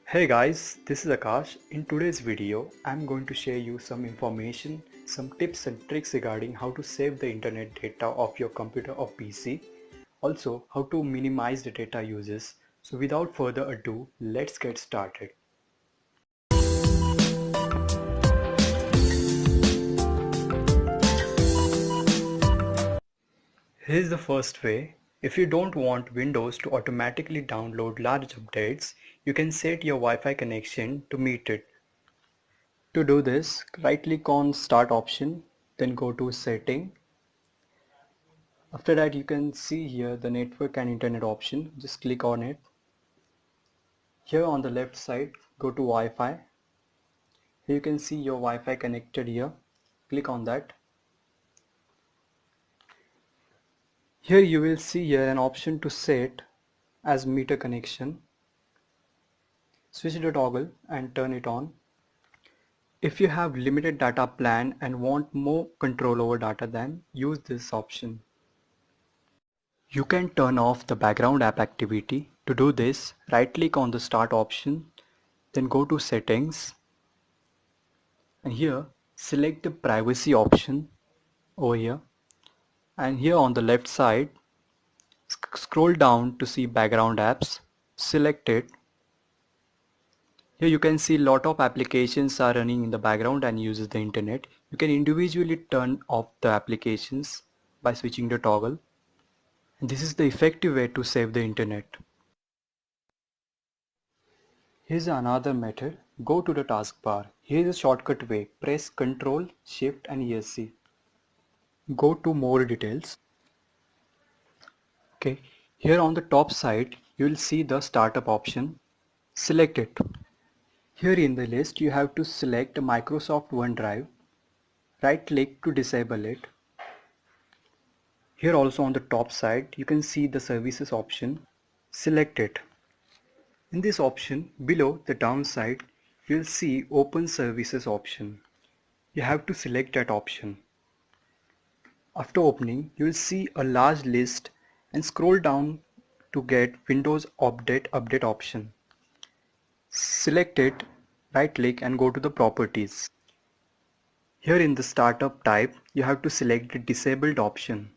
Hey guys, this is Akash. In today's video, I'm going to share you some information, some tips and tricks regarding how to save the internet data of your computer or PC. Also, how to minimize the data uses. So without further ado, let's get started. Here's the first way. If you don't want Windows to automatically download large updates, you can set your Wi-Fi connection to meet it. To do this, right click on Start option, then go to Setting. After that, you can see here the network and internet option. Just click on it. Here on the left side, go to Wi-Fi. Here you can see your Wi-Fi connected here. Click on that. Here you will see here an option to set as meter connection. Switch the toggle and turn it on. If you have limited data plan and want more control over data, then use this option. You can turn off the background app activity. To do this, right click on the Start option, then go to Settings, and here select the privacy option over here, and here on the left side scroll down to see background apps. Select it. Here you can see lot of applications are running in the background and uses the internet. You can individually turn off the applications by switching the toggle, and this is the effective way to save the internet. Here's another method. Go to the taskbar. Here's a shortcut way. Press Ctrl, Shift and ESC. Go to more details. Okay. Here on the top side, you will see the startup option. Select it. Here in the list, you have to select Microsoft OneDrive. Right click to disable it. Here also on the top side, you can see the services option. Select it. In this option, below the downside, you will see Open Services option. You have to select that option. After opening, you will see a large list and scroll down to get Windows Update option. Select it, right click and go to the properties. Here in the startup type, you have to select the disabled option.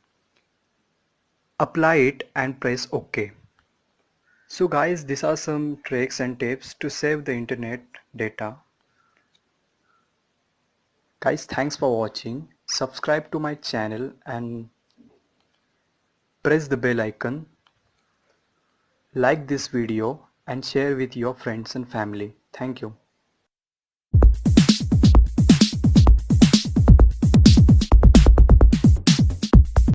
Apply it and press OK. So guys, these are some tricks and tips to save the internet data. Guys, thanks for watching. Subscribe to my channel and press the bell icon. Like this video and share with your friends and family. Thank you.